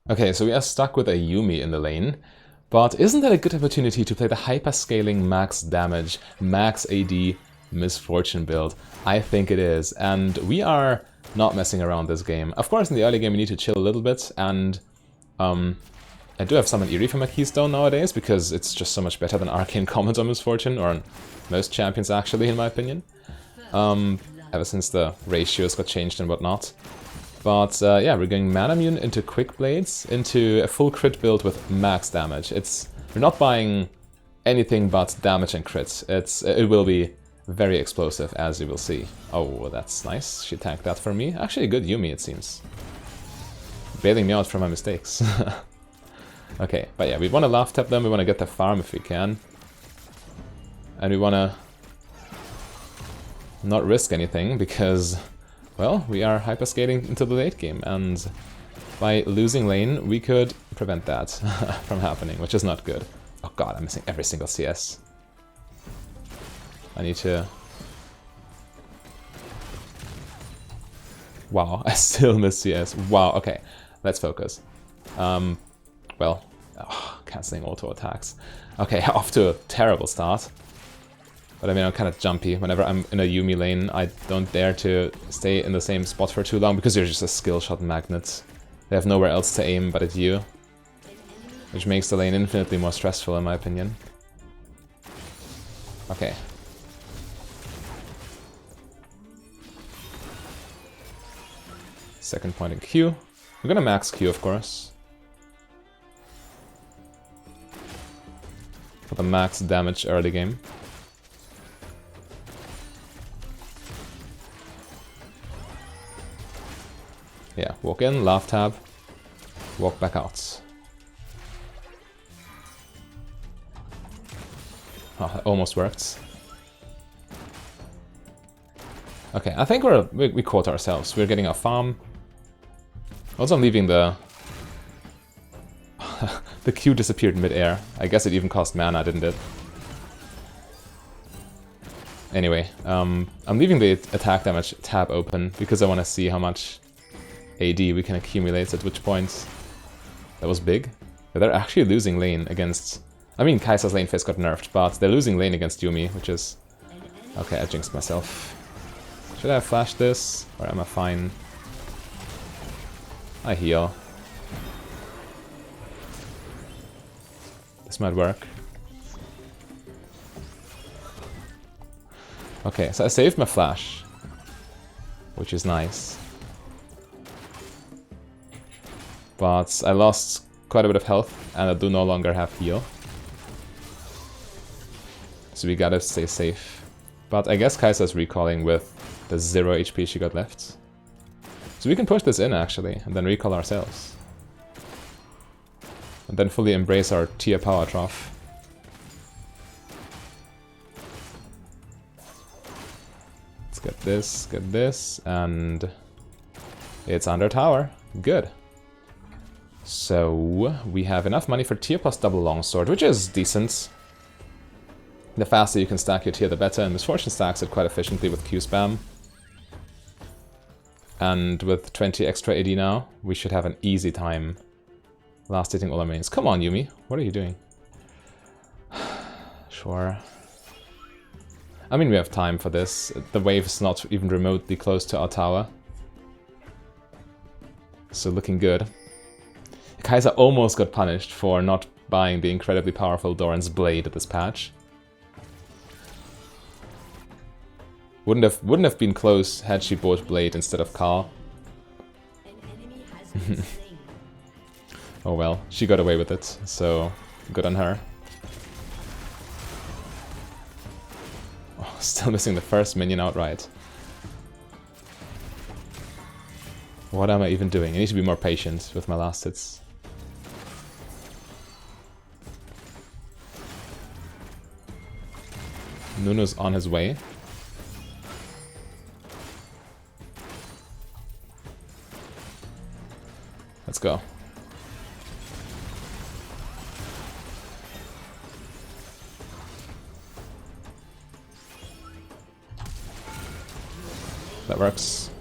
Okay, so we are stuck with a Yuumi in the lane, but isn't that a good opportunity to play the hyper-scaling max damage, max AD Misfortune build? I think it is, and we are not messing around this game. Of course, in the early game we need to chill a little bit, and I do have summoned Eerie for my Keystone nowadays, because it's just so much better than Arcane Comment on Misfortune, or on most champions actually, in my opinion. Ever since the ratios got changed and whatnot. But yeah, we're going Mana Immune into Quick Blades, into a full crit build with max damage. We're not buying anything but damage and crits. It will be very explosive, as you will see. Oh, that's nice. She tanked that for me. Actually, a good Yuumi, it seems. Bailing me out from my mistakes. Okay, but yeah, we want to laugh tap them. We want to get the farm if we can. And we want to not risk anything, because, well, we are hyperscaling into the late game, and by losing lane, we could prevent that from happening, which is not good. Oh god, I'm missing every single CS. I need to... Wow, I still miss CS. Wow, okay, let's focus. Well, cancelling auto attacks. Okay, off to a terrible start. But I mean, I'm kind of jumpy. Whenever I'm in a Yuumi lane, I don't dare to stay in the same spot for too long, because you're just a skill shot magnet. They have nowhere else to aim but at you. Which makes the lane infinitely more stressful, in my opinion. Okay. Second point in Q. We're gonna max Q, of course. For the max damage early game. Yeah, walk in, laugh tab, walk back out. Oh, it almost worked. Okay, I think we caught ourselves. We're getting our farm. Also, I'm leaving the... the Q disappeared mid-air. I guess it even cost mana, didn't it? Anyway, I'm leaving the attack damage tab open, because I want to see how much AD we can accumulate at which points. That was big. They're actually losing lane against... I mean, Kai'Sa's lane phase got nerfed, but they're losing lane against Yuumi, which is... Okay, I jinxed myself. Should I have flashed this? Or am I fine? I heal. This might work. Okay, so I saved my flash, which is nice. But I lost quite a bit of health, and I do no longer have heal. So we gotta stay safe. But I guess Kai'Sa's recalling with the 0 HP she got left. So we can push this in, actually, and then recall ourselves. And then fully embrace our tier power trough. Let's get this, and it's under tower. Good. So we have enough money for tier plus double longsword, which is decent. The faster you can stack your tier, the better, and Misfortune stacks it quite efficiently with Q spam. And with 20 extra AD now, we should have an easy time last hitting all our mains. Come on, Yuumi, what are you doing? Sure. I mean, we have time for this. The wave is not even remotely close to our tower. So looking good. Kai'Sa almost got punished for not buying the incredibly powerful Doran's Blade at this patch. Wouldn't have been close had she bought Blade instead of Carl. Oh well, she got away with it, so good on her. Oh, still missing the first minion outright. What am I even doing? I need to be more patient with my last hits. Nunu's on his way. Let's go. That works.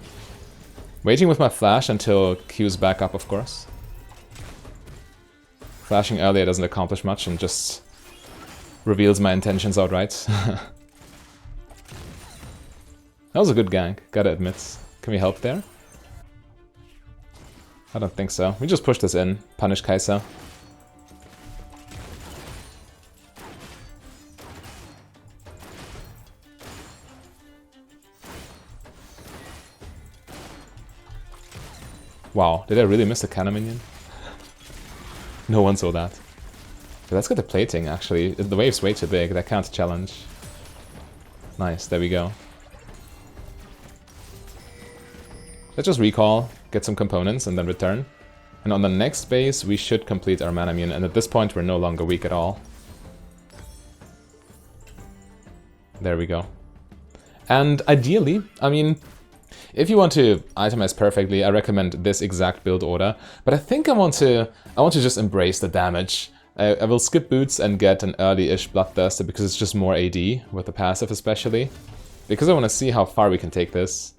Waiting with my flash until Q's back up, of course. Flashing earlier doesn't accomplish much and just reveals my intentions outright. That was a good gank, gotta admit. Can we help there? I don't think so. We just push this in, punish Kai'Sa. Wow, did I really miss the cannon minion? No one saw that. Okay, let's get the plating, actually. The wave's way too big, that can't challenge. Nice, there we go. Let's just recall, get some components, and then return. And on the next base, we should complete our mana mune, and at this point we're no longer weak at all. There we go. And ideally, I mean, if you want to itemize perfectly, I recommend this exact build order. But I think I want to just embrace the damage. I will skip boots and get an early-ish Bloodthirster because it's just more AD, with the passive especially. Because I want to see how far we can take this.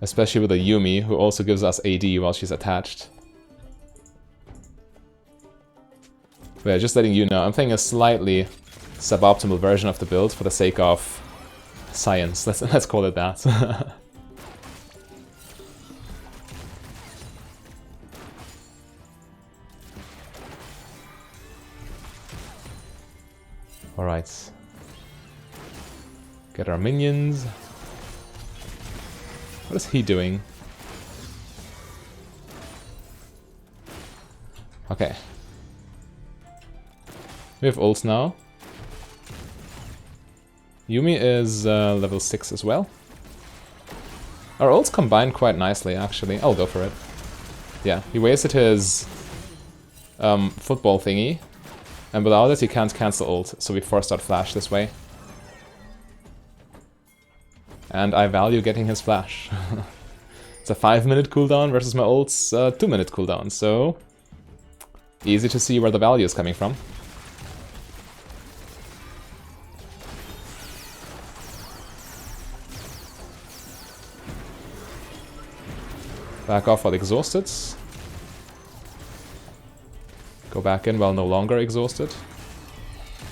Especially with a Yuumi, who also gives us AD while she's attached. But yeah, just letting you know, I'm playing a slightly suboptimal version of the build for the sake of science. Let's call it that. Alright. Get our minions. What is he doing? Okay. We have ults now. Yuumi is level 6 as well. Our ults combine quite nicely, actually. I'll go for it. Yeah, he wasted his football thingy. And without it, he can't cancel ult, so we forced out flash this way. And I value getting his flash. It's a 5-minute cooldown versus my ult's 2-minute cooldown, so easy to see where the value is coming from. Back off while exhausted. Go back in while no longer exhausted.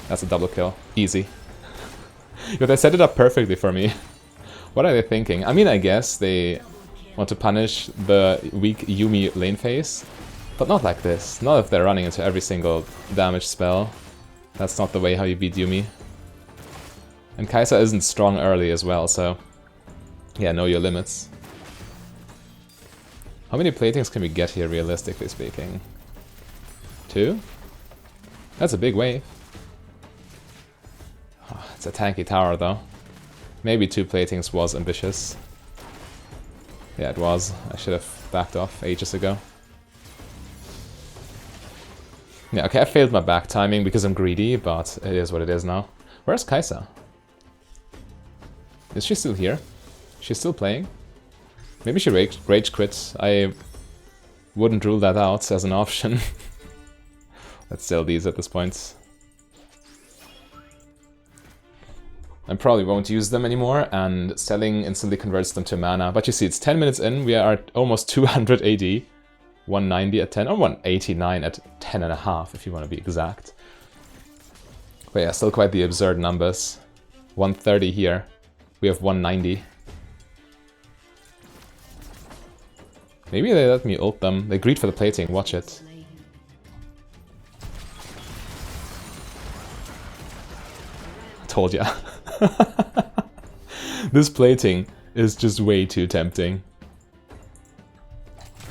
That's a double kill. Easy. But they set it up perfectly for me. What are they thinking? I mean, I guess they want to punish the weak Yuumi lane phase, but not like this. Not if they're running into every single damage spell. That's not the way how you beat Yuumi. And Kai'Sa isn't strong early as well, so yeah, know your limits. How many platings can we get here, realistically speaking? 2? That's a big wave. Oh, it's a tanky tower, though. Maybe 2 platings was ambitious. Yeah, it was. I should have backed off ages ago. Yeah, okay, I failed my back timing because I'm greedy, but it is what it is now. Where's Kai'Sa? Is she still here? She's still playing? Maybe she rage quit. I wouldn't rule that out as an option. Let's sell these at this point. I probably won't use them anymore, and selling instantly converts them to mana. But you see, it's 10 minutes in, we are at almost 200 AD. 190 at 10, or 189 at 10.5 if you want to be exact. But yeah, still quite the absurd numbers. 130 here. We have 190. Maybe they let me ult them. They greed for the plating, watch it. Told ya. This plating is just way too tempting.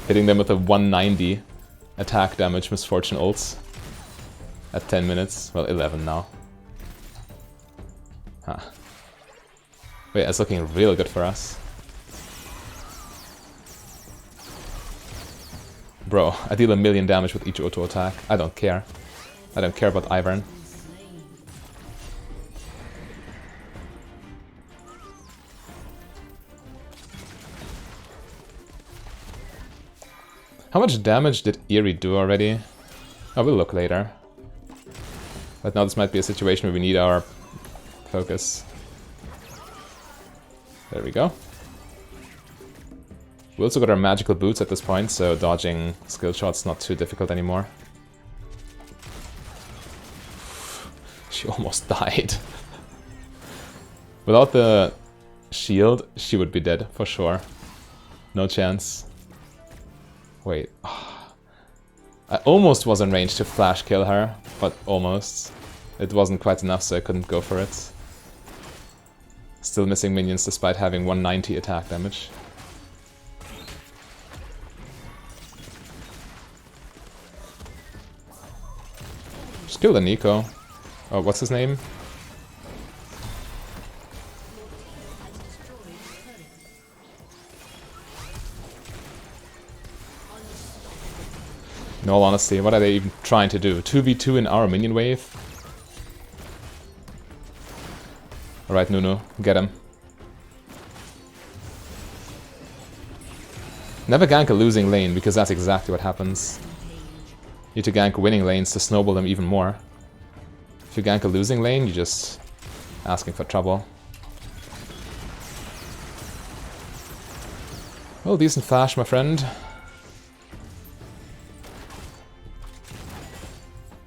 Hitting them with a 190 attack damage misfortune ults at 10 minutes. Well, 11 now. Huh. Wait, it's looking real good for us. Bro, I deal 1,000,000 damage with each auto attack. I don't care. I don't care about Ivern. How much damage did Eerie do already? I will look later. But now this might be a situation where we need our focus. There we go. We also got our magical boots at this point, so dodging skill shots not too difficult anymore. She almost died. Without the shield, she would be dead, for sure. No chance. Wait. I almost was in range to flash kill her, but almost. It wasn't quite enough, so I couldn't go for it. Still missing minions despite having 190 attack damage. Just kill the Nico. Oh, what's his name? In all honesty, what are they even trying to do? 2v2 in our minion wave? Alright, Nunu, get him. Never gank a losing lane, because that's exactly what happens. You need to gank winning lanes to snowball them even more. If you gank a losing lane, you're just asking for trouble. Well, decent flash, my friend.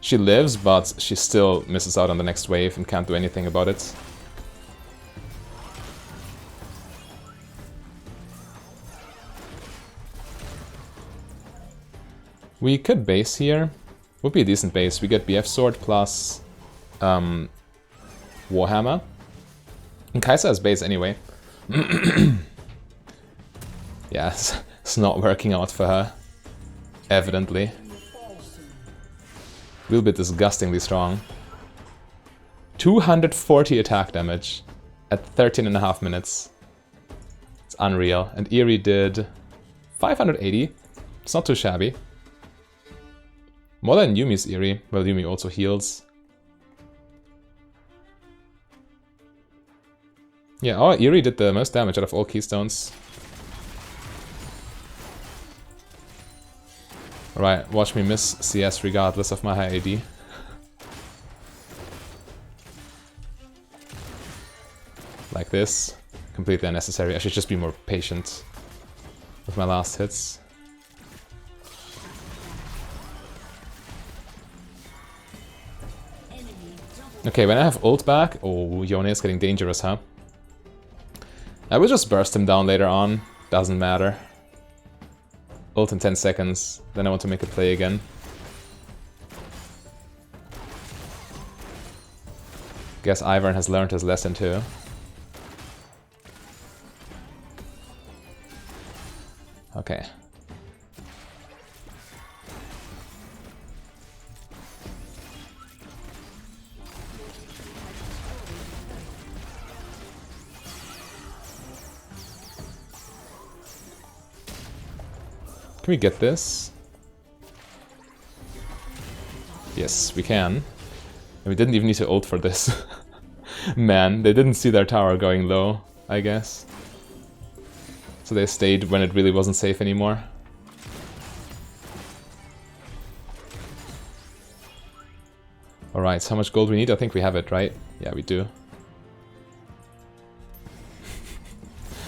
She lives, but she still misses out on the next wave and can't do anything about it. We could base here. Would be a decent base. We get BF Sword plus Warhammer. And Kai'Sa has base anyway. Yeah, it's not working out for her. Evidently. A little bit disgustingly strong. 240 attack damage at 13.5 minutes. It's unreal. And Eerie did 580. It's not too shabby. More than Yumi's Eerie. Well, Yumi also heals. Yeah, our Eerie did the most damage out of all Keystones. Alright, watch me miss CS regardless of my high AD. Like this. Completely unnecessary. I should just be more patient with my last hits. Okay, when I have ult back... Oh, Yone is getting dangerous, huh? I will just burst him down later on. Doesn't matter. Ult in 10 seconds, then I want to make a play again. Guess Ivern has learned his lesson too. Okay. Can we get this? Yes, we can. And we didn't even need to ult for this. Man, they didn't see their tower going low, I guess. So they stayed when it really wasn't safe anymore. Alright, so how much gold we need? I think we have it, right? Yeah, we do.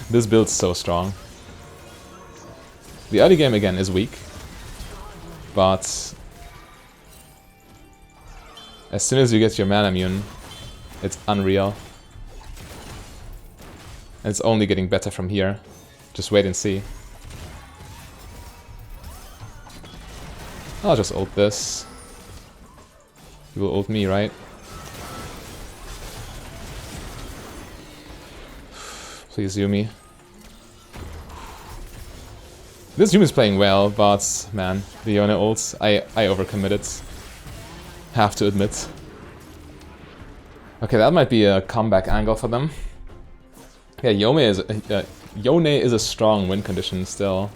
This build's so strong. The early game again is weak, but as soon as you get your mana immune, it's unreal. And it's only getting better from here. Just wait and see. I'll just ult this. You will ult me, right? Please, Yumi. This Yumi's playing well, but man, the Yone ults, I overcommitted. Have to admit. Okay, that might be a comeback angle for them. Yeah, Yone is a strong win condition still.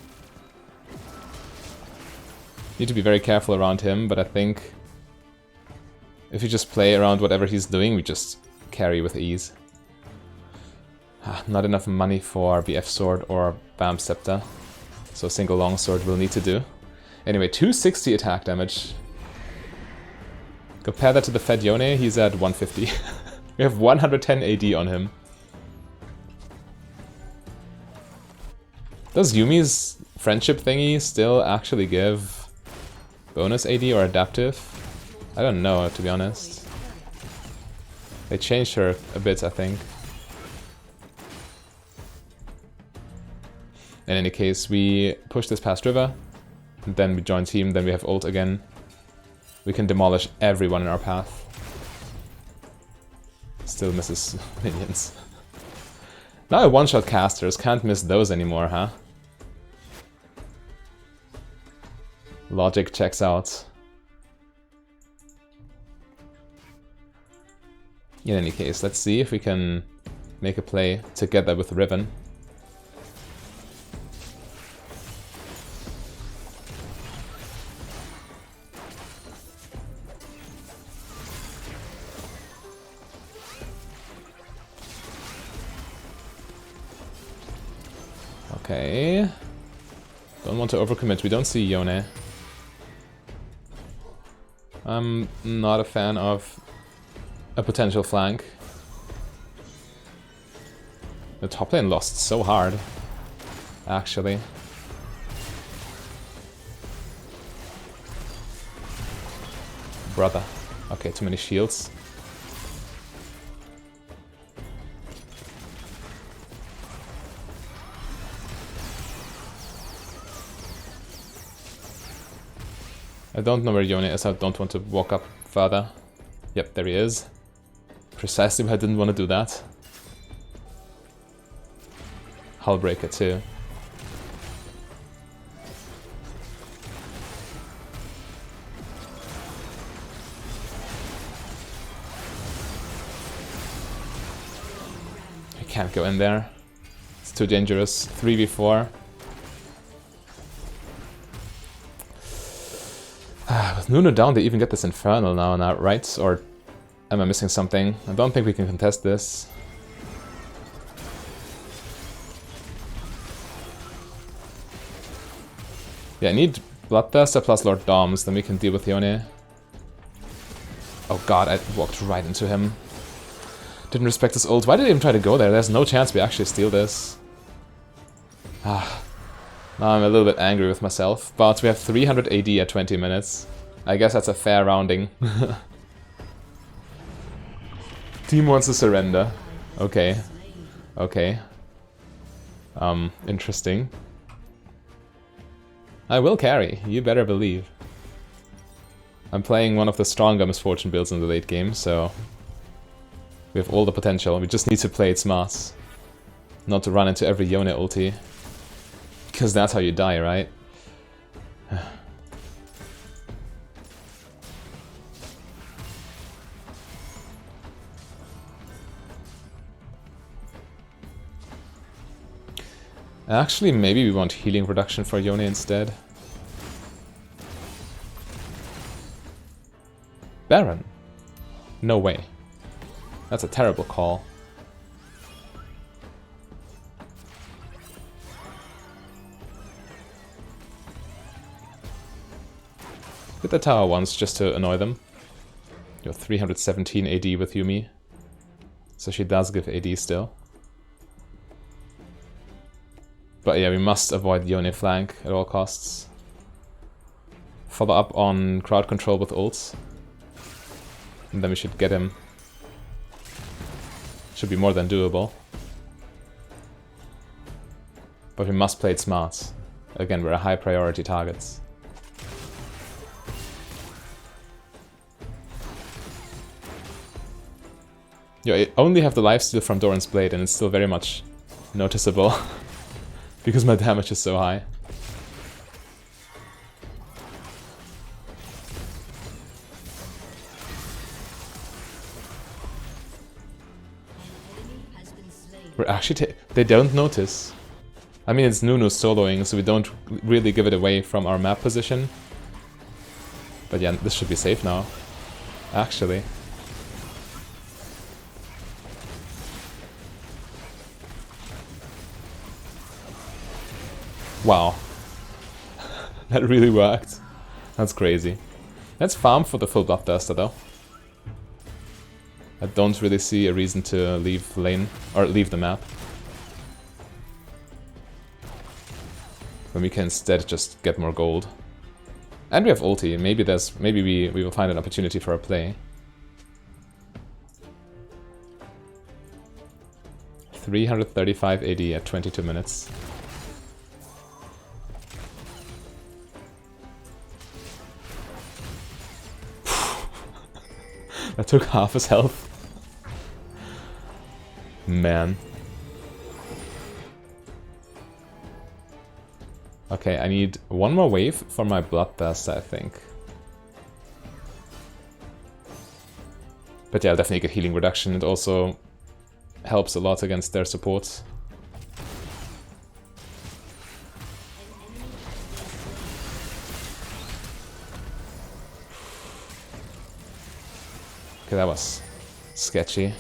Need to be very careful around him, but I think if you just play around whatever he's doing, we just carry with ease. Not enough money for BF Sword or Bam Scepter. So a single longsword will need to do. Anyway, 260 attack damage. Compare that to the Fed Yone, he's at 150. We have 110 AD on him. Does Yumi's friendship thingy still actually give bonus AD or adaptive? I don't know, to be honest. They changed her a bit, I think. In any case, we push this past river, and then we join team, then we have ult again. We can demolish everyone in our path. Still misses minions. Now one-shot casters, can't miss those anymore, huh? Logic checks out. In any case, let's see if we can make a play together with Riven. Okay. Don't want to overcommit. We don't see Yone. I'm not a fan of a potential flank. The top lane lost so hard, actually. Brother. Okay, too many shields. I don't know where Yone is, I don't want to walk up further. Yep, there he is. Precisely why I didn't want to do that. Hullbreaker too. I can't go in there. It's too dangerous. 3v4. With Nuno down, they even get this Infernal now, right? Or am I missing something? I don't think we can contest this. Yeah, I need Bloodthirster plus Lord Doms, then we can deal with Yone. Oh god, I walked right into him. Didn't respect his ult. Why did I even try to go there? There's no chance we actually steal this. Ah. Now I'm a little bit angry with myself, but we have 300 AD at 20 minutes. I guess that's a fair rounding. Team wants to surrender. Okay. Okay. Interesting. I will carry, you better believe. I'm playing one of the stronger Misfortune builds in the late game, so we have all the potential. We just need to play it smart. Not to run into every Yone ulti. Because that's how you die, right? Actually, maybe we want healing reduction for Yone instead. Baron? No way. That's a terrible call. Hit the tower once just to annoy them. You're 317 AD with Yuumi. So she does give AD still. But yeah, we must avoid Yone flank at all costs. Follow up on crowd control with ults. And then we should get him. Should be more than doable. But we must play it smart. Again, we're a high priority targets. Yeah, I only have the lifesteal from Doran's Blade and it's still very much noticeable. Because my damage is so high. We're actually they don't notice. I mean, it's Nunu soloing, so we don't really give it away from our map position. But yeah, this should be safe now. Actually. Wow. That really worked. That's crazy. Let's farm for the full Bloodthirster though. I don't really see a reason to leave lane, or leave the map. When we can instead just get more gold. And we have ulti, maybe we will find an opportunity for a play. 335 AD at 22 minutes. That took half his health. Man. Okay, I need one more wave for my Bloodthirst, I think. But yeah, I'll definitely get healing reduction. It also helps a lot against their support. Okay, that was sketchy.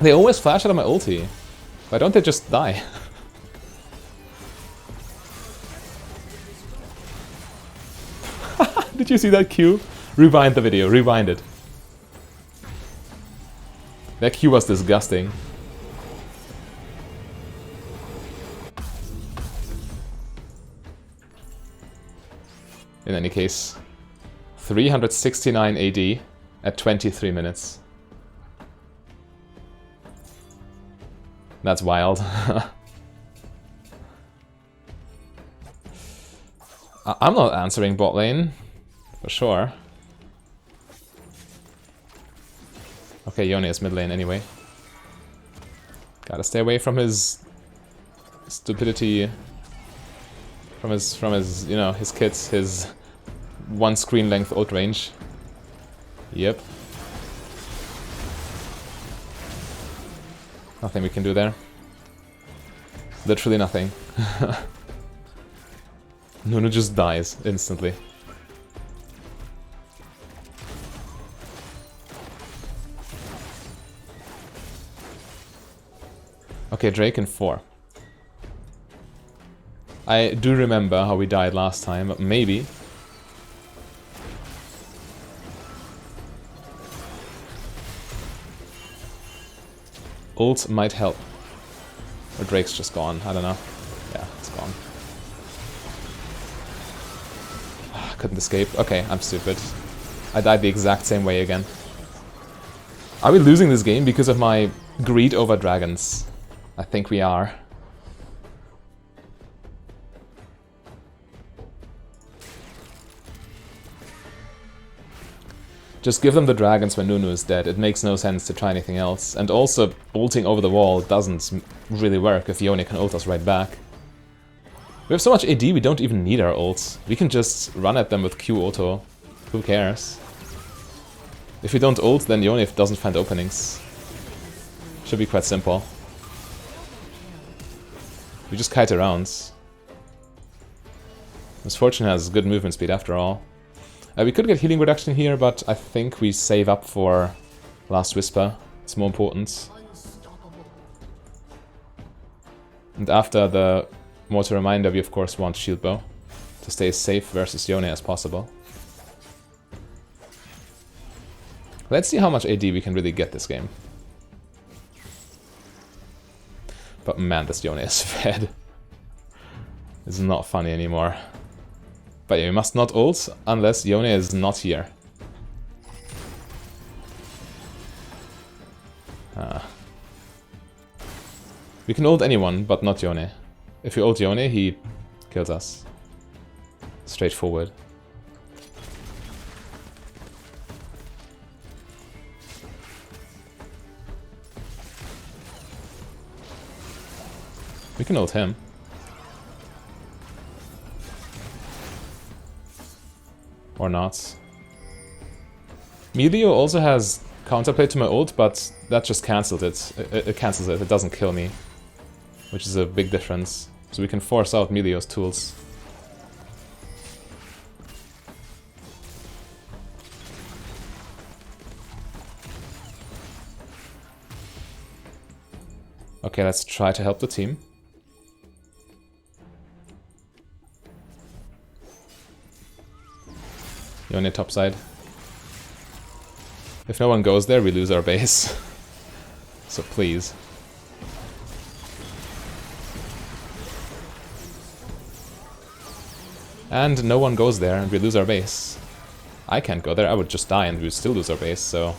They always flash out of my ulti. Why don't they just die? Did you see that Q? Rewind the video, rewind it. That Q was disgusting. In any case, 369 AD at 23 minutes. That's wild. I'm not answering bot lane, for sure. Okay, Yone is mid lane anyway. Gotta stay away from his stupidity, from his, you know, his kits, his one screen length ult range. Yep. Nothing we can do there. Literally nothing. Nunu just dies instantly. Okay, Drake in 4. I do remember how we died last time, but maybe. Ult might help. Or Drake's just gone, I don't know. Yeah, it's gone. Couldn't escape. Okay, I'm stupid. I died the exact same way again. Are we losing this game because of my greed over dragons? I think we are. Just give them the dragons when Nunu is dead. It makes no sense to try anything else. And also, ulting over the wall doesn't really work if Yone can ult us right back. We have so much AD, we don't even need our ults. We can just run at them with Q auto. Who cares? If we don't ult, then Yone doesn't find openings. Should be quite simple. We just kite around. Misfortune has good movement speed after all. We could get healing reduction here, but I think we save up for Last Whisper. It's more important. And after the Mortar Reminder, we of course want Shield Bow to stay as safe versus Yone as possible. Let's see how much AD we can really get this game. But man, this Yone is fed. It's not funny anymore. But yeah, we must not ult unless Yone is not here. We can ult anyone, but not Yone. If we ult Yone, he kills us. Straightforward. We can ult him. Or not. Melio also has counterplay to my ult, but that just cancels it. It cancels it, it doesn't kill me. Which is a big difference. So we can force out Melio's tools. Okay, let's try to help the team. Yone topside. If no one goes there, we lose our base. So please. And no one goes there and we lose our base. I can't go there, I would just die and we would still lose our base, so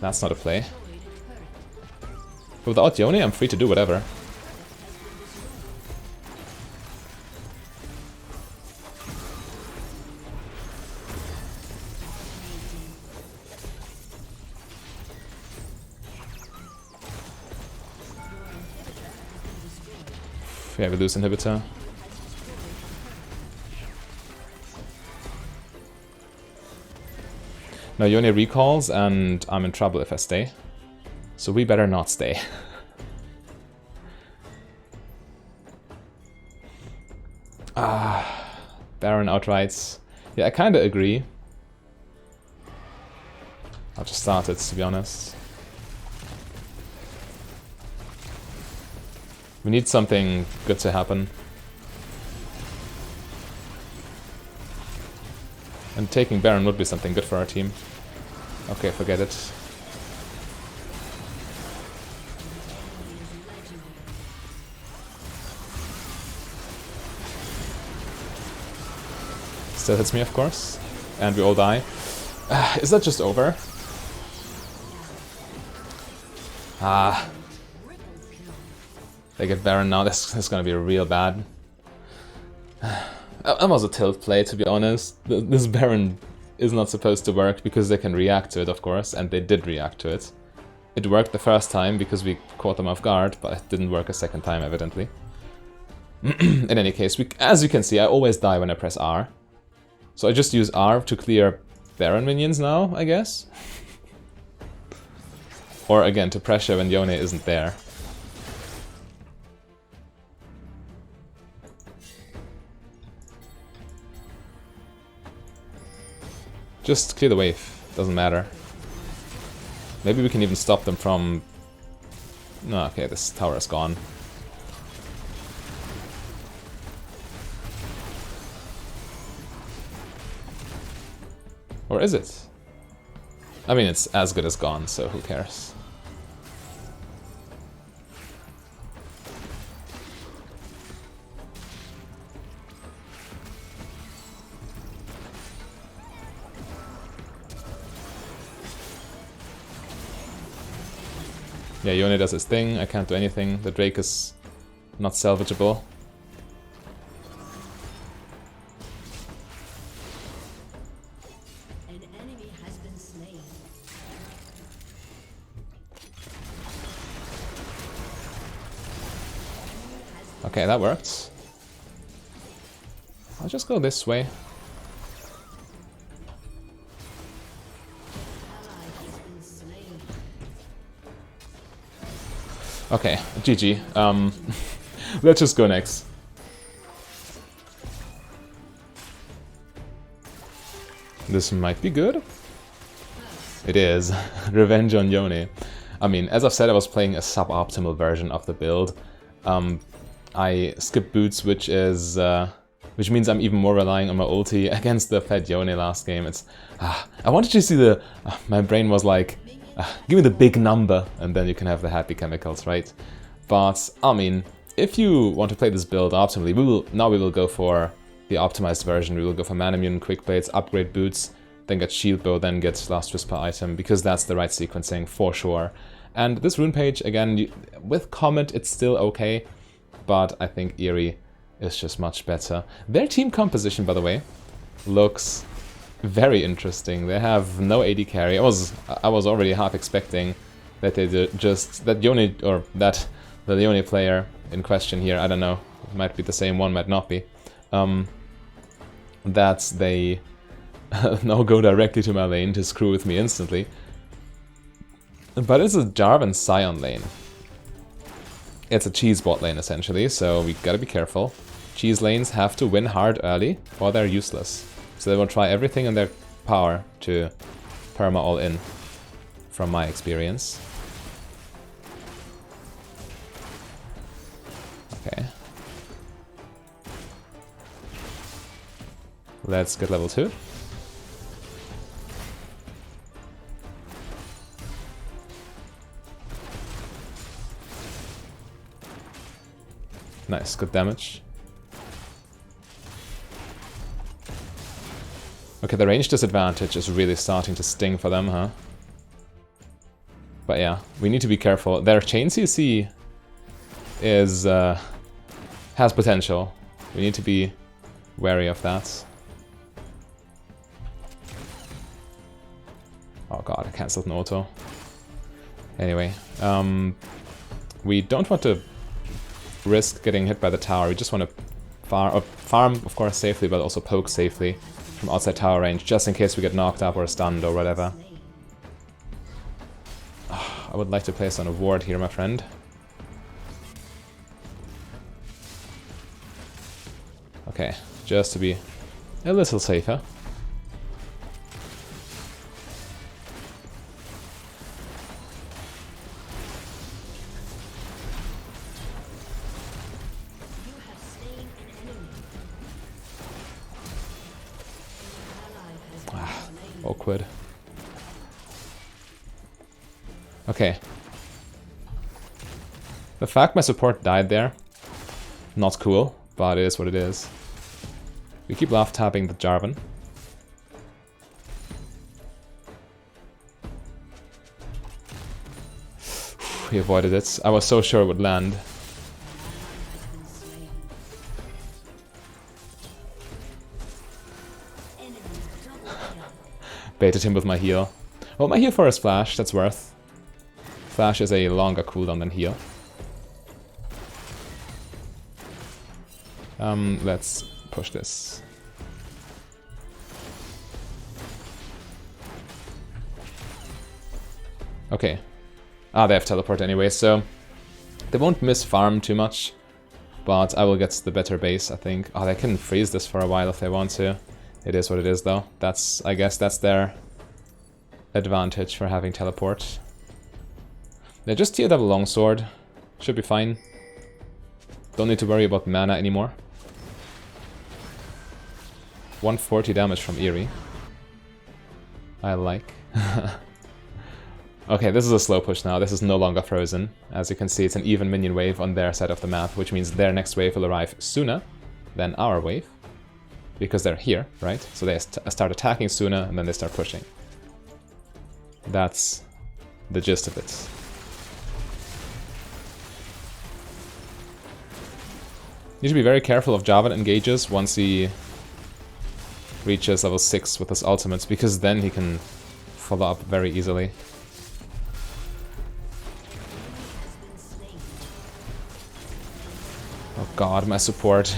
that's not a play. But without Yone, I'm free to do whatever. Yeah, we lose inhibitor. Now Yone recalls and I'm in trouble if I stay. So we better not stay. Baron outright. Yeah, I kinda agree. I'll just start it, to be honest. We need something good to happen. And taking Baron would be something good for our team. Okay, forget it. Still hits me, of course. And we all die. Is that just over? Ah. They get Baron now, this is gonna be real bad. That was a tilt play, to be honest. This Baron is not supposed to work because they can react to it, of course, and they did react to it. It worked the first time because we caught them off guard, but it didn't work a second time, evidently. In any case, as you can see, I always die when I press R. So I just use R to clear Baron minions now, I guess? Or again, to pressure when Yone isn't there. Just clear the wave, doesn't matter. Maybe we can even stop them from... No, okay, this tower is gone. Or is it? I mean, it's as good as gone, so who cares? Yeah, Yone does his thing, I can't do anything. The Drake is not salvageable. An enemy has been slain. Okay, that worked. I'll just go this way. Okay, GG. Let's just go next. This might be good. It is. Revenge on Yone. I mean, as I've said, I was playing a suboptimal version of the build. I skipped boots, which means I'm even more relying on my ulti against the fed Yone last game. It's I wanted to see the... my brain was like, give me the big number, and then you can have the happy chemicals, right? But, I mean, if you want to play this build optimally, we will go for the optimized version. We will go for Mana Immune, Quick Blades, upgrade boots, then get Shield Bow, then get Last Whisper item, because that's the right sequencing, for sure. And this rune page, again, with Comet, it's still okay, but I think Eerie is just much better. Their team composition, by the way, looks very interesting. They have no AD carry. I was already half expecting that they just that Yone, or that the Yone player in question here, I don't know, it might be the same one, might not be, that they now go directly to my lane to screw with me instantly. But it's a Jarvan Scion lane. It's a cheese bot lane essentially, so we gotta be careful. Cheese lanes have to win hard early or they're useless. So they will try everything in their power to perma all in, from my experience. Okay. Let's get level 2. Nice, good damage. Okay, the range disadvantage is really starting to sting for them, huh? But yeah, we need to be careful. Their chain CC is has potential. We need to be wary of that. Oh god, I cancelled an auto. Anyway, we don't want to risk getting hit by the tower. We just want to farm, of course, safely, but also poke safely from outside tower range, just in case we get knocked up or stunned or whatever. I would like to place on a ward here, my friend. Okay, just to be a little safer. Awkward. Okay. The fact my support died there, not cool, but it is what it is. We keep love tapping the Jarvan. He avoided it. I was so sure it would land. Baited him with my heal. Well, my heal for his flash, that's worth. Flash is a longer cooldown than heal. Let's push this. Okay. Ah, they have teleport anyway, so they won't miss farm too much. But I will get the better base, I think. Oh, they can freeze this for a while if they want to. It is what it is, though. I guess that's their advantage for having teleport. They just tier double longsword. Should be fine. Don't need to worry about mana anymore. 140 damage from Eerie. I like. Okay, this is a slow push now. This is no longer frozen. As you can see, it's an even minion wave on their side of the map, which means their next wave will arrive sooner than our wave. Because they're here, right? So they start attacking sooner, and then they start pushing. That's the gist of it. Need to be very careful of Jarvan engages once he reaches level 6 with his ultimates, because then he can follow up very easily. Oh god, my support.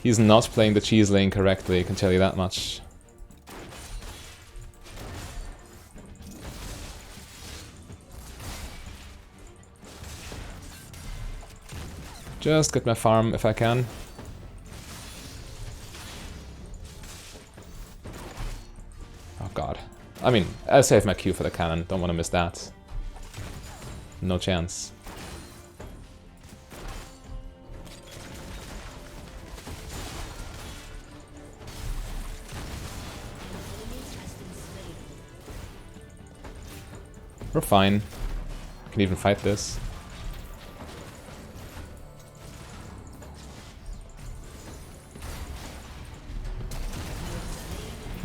He's not playing the cheese lane correctly, I can tell you that much. Just get my farm if I can. Oh god. I mean, I'll save my Q for the cannon, don't want to miss that. No chance. We're fine. Can even fight this.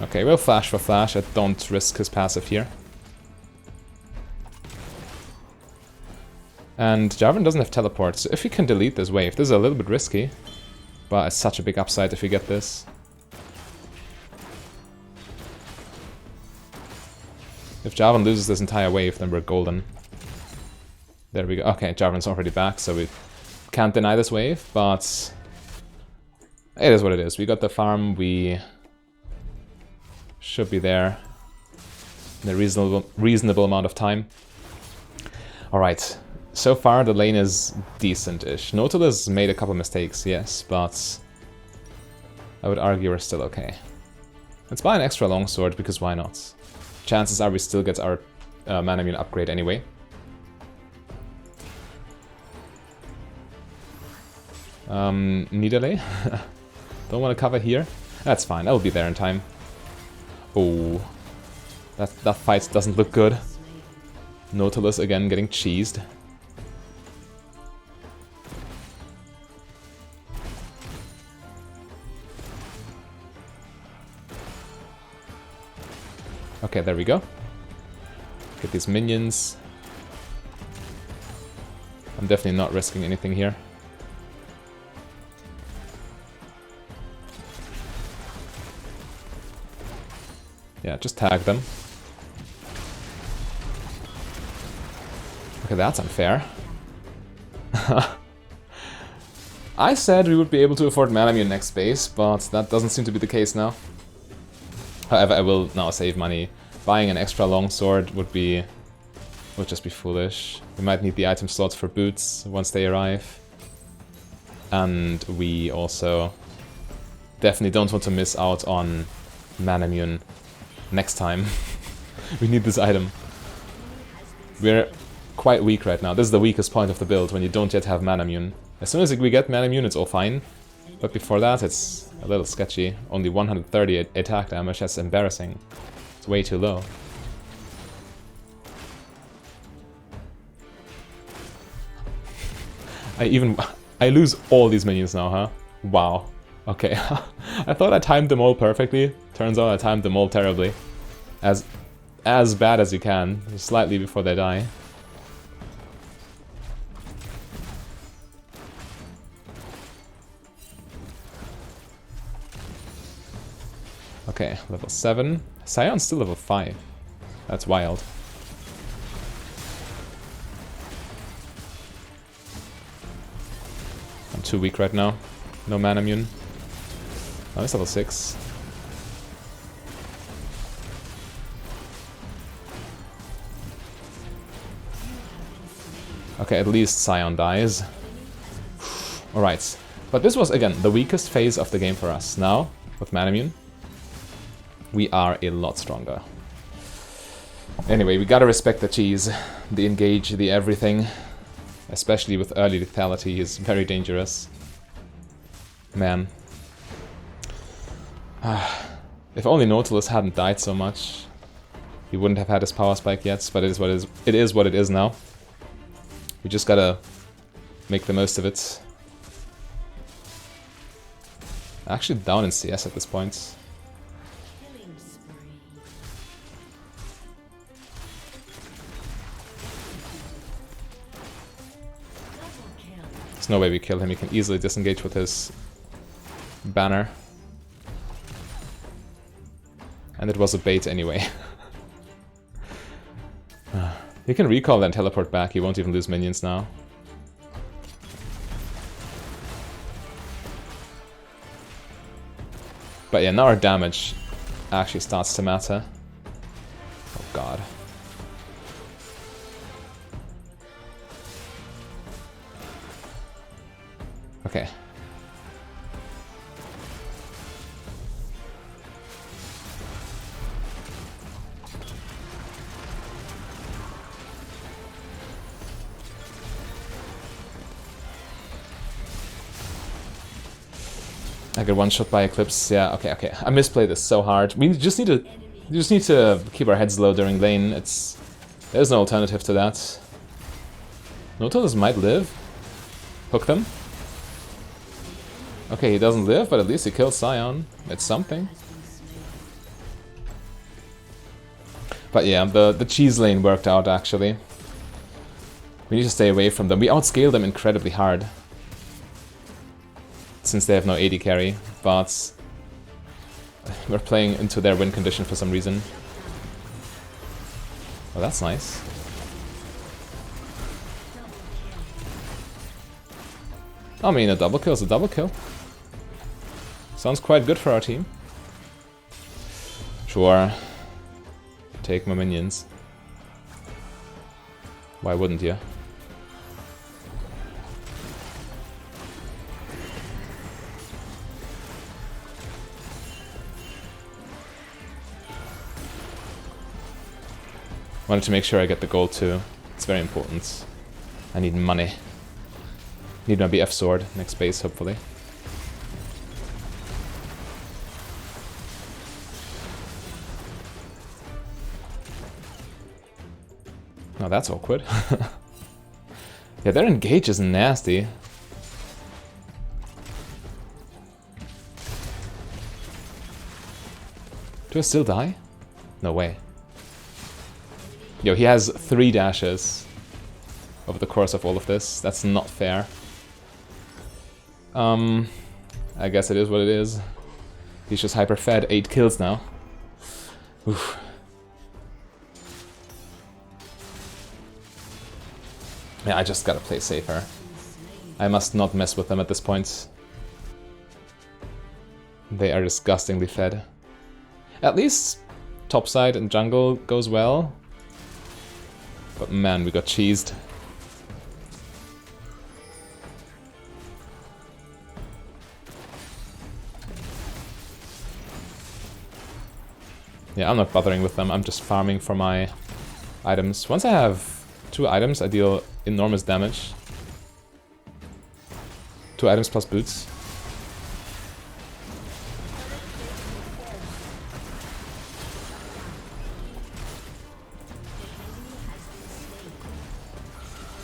Okay, we'll flash for flash. I don't risk his passive here. And Jarvan doesn't have teleport, so if he can delete this wave, this is a little bit risky. But it's such a big upside if we get this. If Jarvan loses this entire wave, then we're golden. There we go. Okay, Jarvan's already back, so we can't deny this wave, but it is what it is. We got the farm, we should be there in a reasonable amount of time. Alright, so far the lane is decent-ish. Nautilus made a couple mistakes, yes, but I would argue we're still okay. Let's buy an extra longsword, because why not? Chances are we still get our mana immune upgrade anyway. Nidalee? Don't want to cover here? That's fine, I'll be there in time. Oh, that fight doesn't look good. Nautilus again getting cheesed. Okay, there we go. Get these minions. I'm definitely not risking anything here. Yeah, just tag them. Okay, that's unfair. I said we would be able to afford Manamune next base, but that doesn't seem to be the case now. However, I will now save money. Buying an extra longsword would just be foolish. We might need the item slots for boots once they arrive. And we also definitely don't want to miss out on Manamune next time. We need this item. We're quite weak right now. This is the weakest point of the build, when you don't yet have Manamune. As soon as we get Manamune, it's all fine. But before that, it's a little sketchy. Only 130 attack damage, that's embarrassing. It's way too low. I lose all these minions now, huh? Wow. Okay. I thought I timed them all perfectly. Turns out I timed them all terribly. As bad as you can, slightly before they die. Okay, level 7. Scion's still level 5. That's wild. I'm too weak right now. No Manamune. Oh, it's level 6. Okay, at least Scion dies. Alright. But this was, again, the weakest phase of the game for us. Now, with Manamune, we are a lot stronger. Anyway, we gotta respect the cheese, the engage, the everything. Especially with early lethality is very dangerous. Man. If only Nautilus hadn't died so much, he wouldn't have had his power spike yet, but it is what it is now. We just gotta make the most of it. Actually down in CS at this point. There's no way we kill him, he can easily disengage with his banner. And it was a bait anyway. He can recall and teleport back, he won't even lose minions now. But yeah, now our damage actually starts to matter. Oh god. Okay. I get one shot by Eclipse. Yeah, okay. I misplayed this so hard. We just need to keep our heads low during lane. There's no alternative to that. Nautilus might live. Hook them. Okay, he doesn't live, but at least he killed Scion. It's something. But yeah, the cheese lane worked out actually. We need to stay away from them. We outscale them incredibly hard, since they have no AD carry, but we're playing into their win condition for some reason. Oh, that's nice. I mean, a double kill is a double kill. Sounds quite good for our team. Sure. Take my minions. Why wouldn't you? Wanted to make sure I get the gold too. It's very important. I need money. Need my BF sword next base, hopefully. Oh, that's awkward. Yeah, their engage is nasty. Do I still die? No way. Yo, he has 3 dashes over the course of all of this. That's not fair. I guess it is what it is. He's just hyper-fed. 8 kills now. Oof. Yeah, I just gotta play safer. I must not mess with them at this point. They are disgustingly fed. At least topside and jungle goes well. But man, we got cheesed. Yeah, I'm not bothering with them, I'm just farming for my items. Once I have 2 items, I deal enormous damage. 2 items plus boots.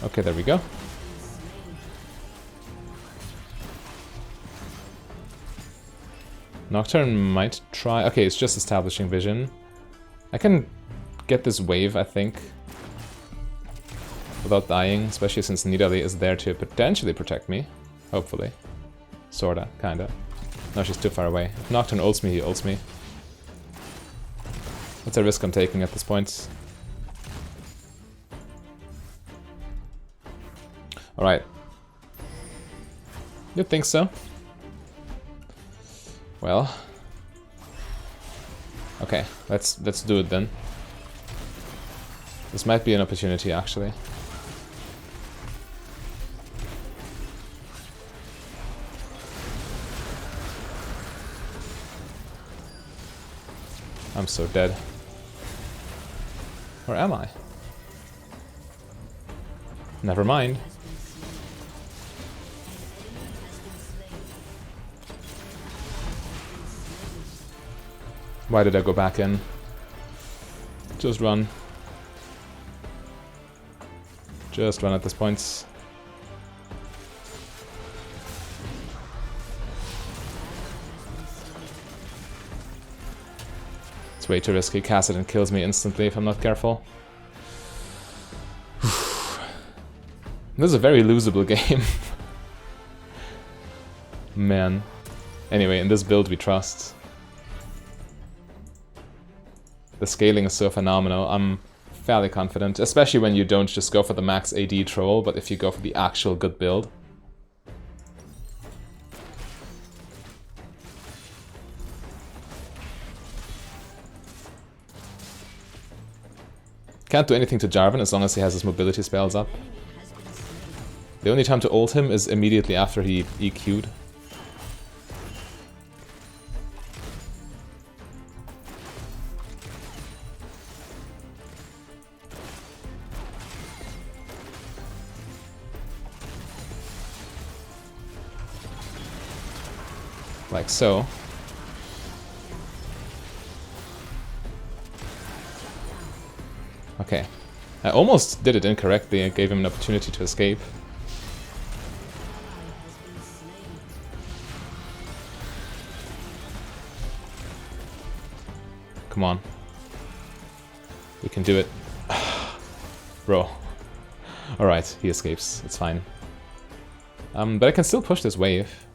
Okay, there we go. Nocturne might try... Okay, it's just establishing vision. I can get this wave, I think, without dying, especially since Nidalee is there to potentially protect me. Hopefully. Sorta, kinda. No, she's too far away. If Nocturne ults me, he ults me. That's a risk I'm taking at this point. Alright. You'd think so. Well. Okay, let's do it then. This might be an opportunity, actually. I'm so dead. Or am I? Never mind. Why did I go back in? Just run. Just run at this point. It's way too risky. Kassadin kills me instantly if I'm not careful. This is a very losable game. Man. Anyway, in this build we trust. The scaling is so phenomenal. I'm fairly confident, especially when you don't just go for the max AD troll, but if you go for the actual good build. Can't do anything to Jarvan as long as he has his mobility spells up. The only time to ult him is immediately after he EQ'd. Like so. Okay. I almost did it incorrectly. I gave him an opportunity to escape. Come on. We can do it. Bro. Alright, he escapes. It's fine. But I can still push this wave.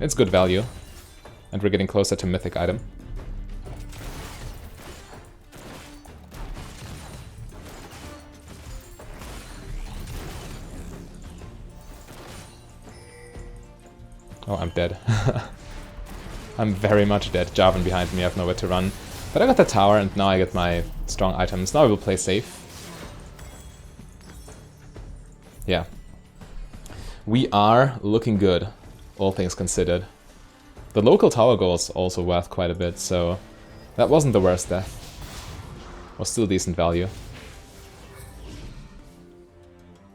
It's good value. And we're getting closer to mythic item. Oh, I'm dead. I'm very much dead. Jarvan behind me, I have nowhere to run. But I got the tower and now I get my strong items. Now I will play safe. Yeah. We are looking good, all things considered. The local tower goal is also worth quite a bit, so that wasn't the worst death. Was still decent value.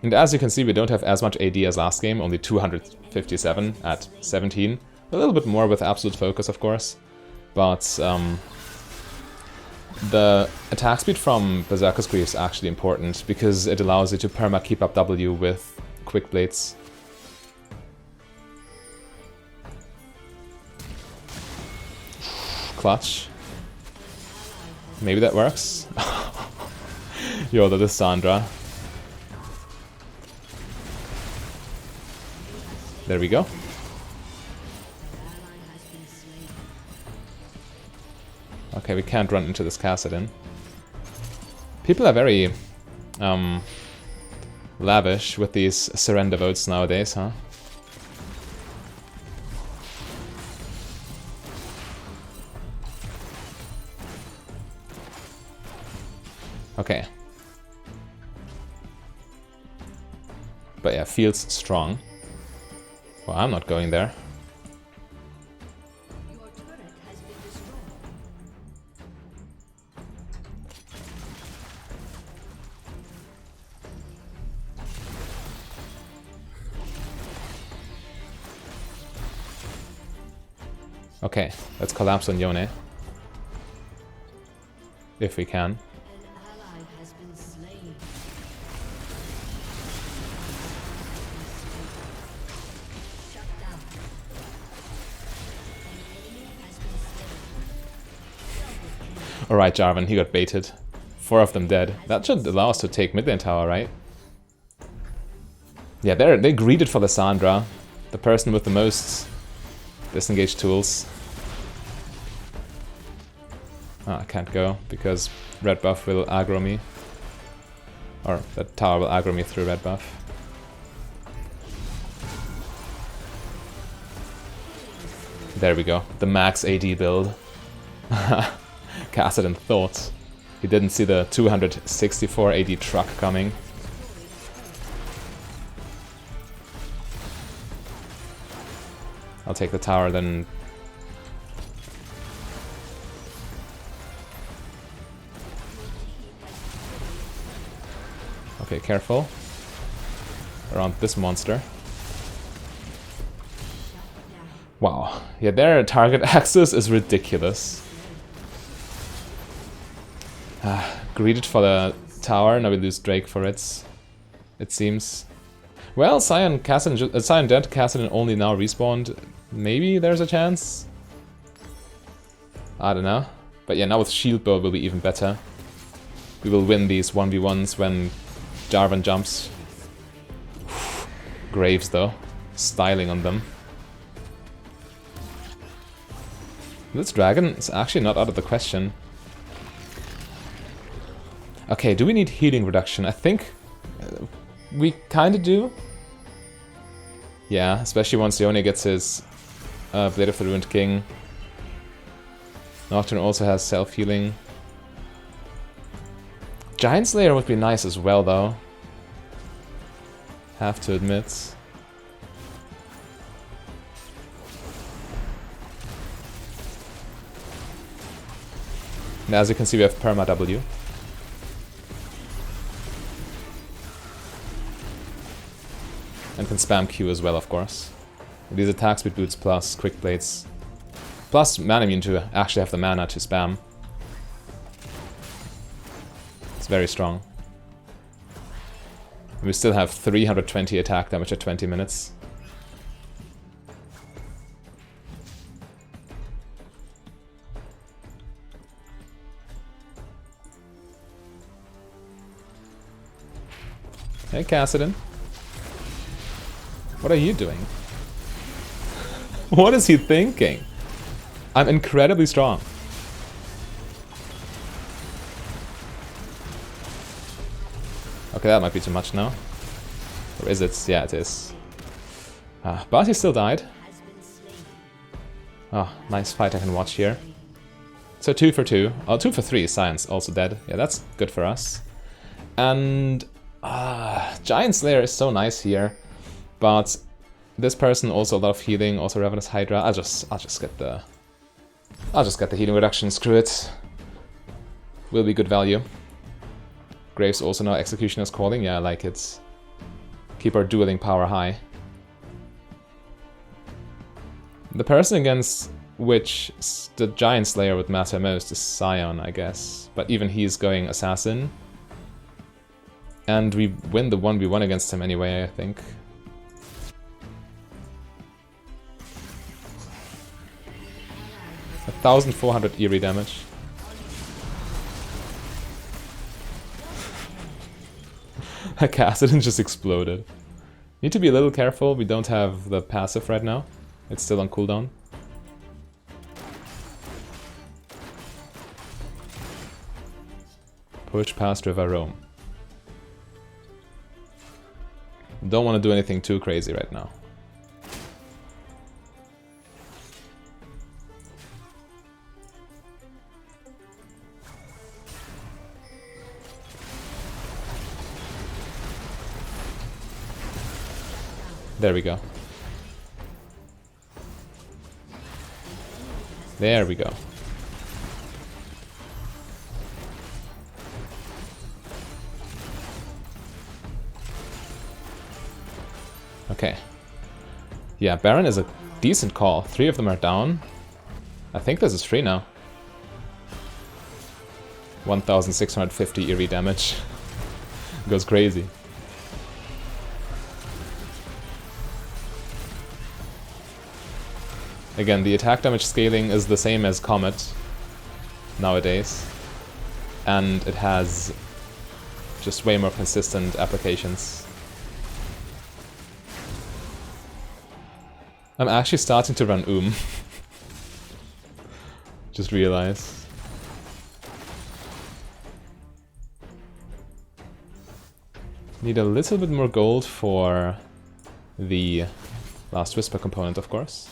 And as you can see, we don't have as much AD as last game, only 257 at 17. A little bit more with absolute focus, of course. But the attack speed from Berserker's Greave is actually important, because it allows you to perma keep up W with quick blades. Clutch. Maybe that works. Yo, the Lissandra. There we go. Okay, we can't run into this Kassadin. People are very lavish with these surrender votes nowadays, huh? Okay. But yeah, feels strong. Well, I'm not going there. Your turret has been destroyed. Okay, let's collapse on Yone. If we can. An ally has been slain. Shut down. An enemy has been slain. Alright, Jarvan, he got baited. 4 of them dead. That should allow us to take mid lane tower, right? Yeah, they greeted for Lissandra. The person with the most disengaged tools. Oh, I can't go, because red buff will aggro me. Or that tower will aggro me through red buff. There we go. The max AD build. Kassadin thought. He didn't see the 264 AD truck coming. I'll take the tower, then... Okay, careful. Around this monster. Wow. Yeah, their target access is ridiculous. Greeted for the tower, now we lose Drake for it. It seems. Well, Sion dead, Kassadin only now respawned. Maybe there's a chance? I don't know. But yeah, now with shield bow will be even better. We will win these 1v1s when Jarvan jumps. Graves though. Styling on them. This dragon is actually not out of the question. Okay, do we need healing reduction? I think we kinda do. Yeah, especially once Yone gets his Blade of the Ruined King. Nocturne also has self-healing. Giant Slayer would be nice as well, though. Have to admit. Now, as you can see, we have Perma W. And can spam Q as well, of course. These attack speed boots plus quick blades. Plus mana immune to actually have the mana to spam. It's very strong. We still have 320 attack damage at 20 minutes. Hey, Kassadin. What are you doing? What is he thinking? I'm incredibly strong. Okay, that might be too much now. Or is it? Yeah, it is. But he still died. Oh, nice fight I can watch here. So 2 for 2. Oh, 2 for 3. Science also dead. Yeah, that's good for us. And Giant Slayer is so nice here. But this person also a lot of healing, also Ravenous Hydra. I'll just get the healing reduction, screw it. Will be good value. Graves also now Executioner's Calling, yeah, I like it. Keep our dueling power high. The person against which the Giant Slayer would matter most is Sion, I guess. But even he's going Assassin. And we win the 1v1 against him anyway, I think. $1,400 eerie damage. I cast it and just exploded. Need to be a little careful, we don't have the passive right now. It's still on cooldown. Push past River Rome. Don't want to do anything too crazy right now. There we go. There we go. Okay. Yeah, Baron is a decent call. 3 of them are down. I think this is free now. 1650 eerie damage. Goes crazy. Again, the attack damage scaling is the same as Comet nowadays. And it has just way more consistent applications. I'm actually starting to run Just realized. Need a little bit more gold for the Last Whisper component, of course.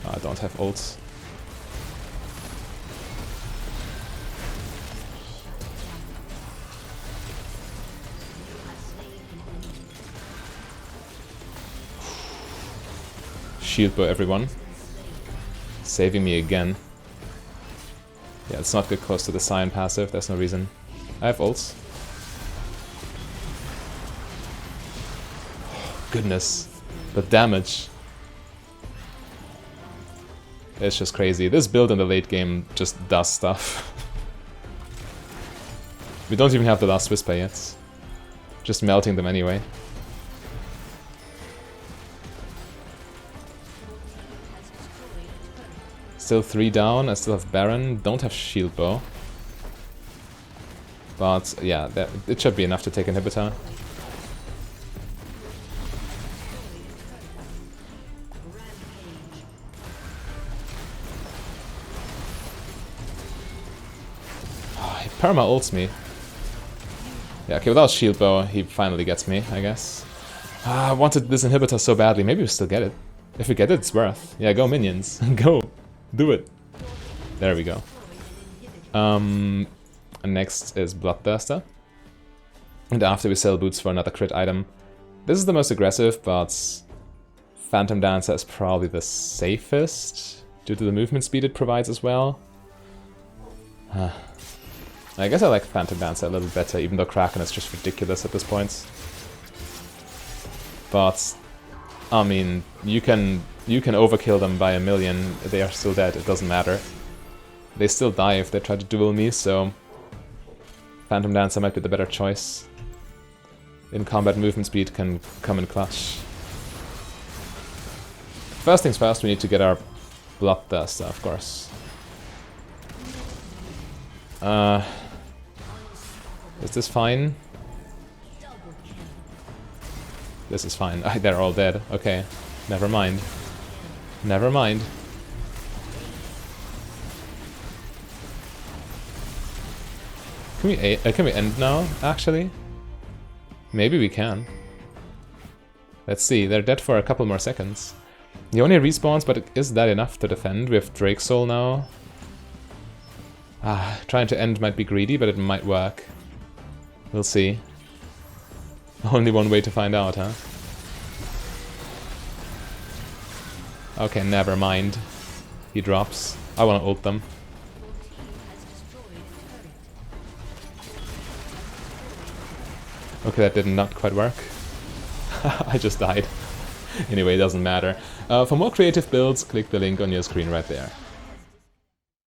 I don't have ults. Shield bow, everyone. Saving me again. Yeah, let's not get close to the Scion passive, there's no reason. I have ults. Goodness. The damage. It's just crazy. This build in the late game just does stuff. We don't even have the Last Whisper yet. Just melting them anyway. Still 3 down, I still have Baron, don't have Shield Bow. But yeah, it should be enough to take Inhibitor. Oh, he perma ults me. Yeah, okay, without Shield Bow, he finally gets me, I guess. I wanted this Inhibitor so badly, maybe we still get it. If we get it, it's worth. Yeah, go minions, go! Do it. There we go. And next is Bloodthirster. And after we sell boots for another crit item. This is the most aggressive, but Phantom Dancer is probably the safest, due to the movement speed it provides as well. I guess I like Phantom Dancer a little better, even though Kraken is just ridiculous at this point. But, I mean, you can overkill them by 1,000,000, they are still dead, it doesn't matter. They still die if they try to duel me, so Phantom Dancer might be the better choice. In combat, movement speed can come in clutch. First things first, we need to get our Bloodthirster, of course. Is this fine? This is fine. They're all dead. Okay, never mind. Never mind. Can we end now, actually? Maybe we can. Let's see, they're dead for a couple more seconds. He only respawns, but is that enough to defend? We have Drake Soul now. Trying to end might be greedy, but it might work. We'll see. Only one way to find out, huh? Okay, never mind. He drops. I wanna ult them. Okay, that did not quite work. I just died. Anyway, it doesn't matter. For more creative builds, click the link on your screen right there.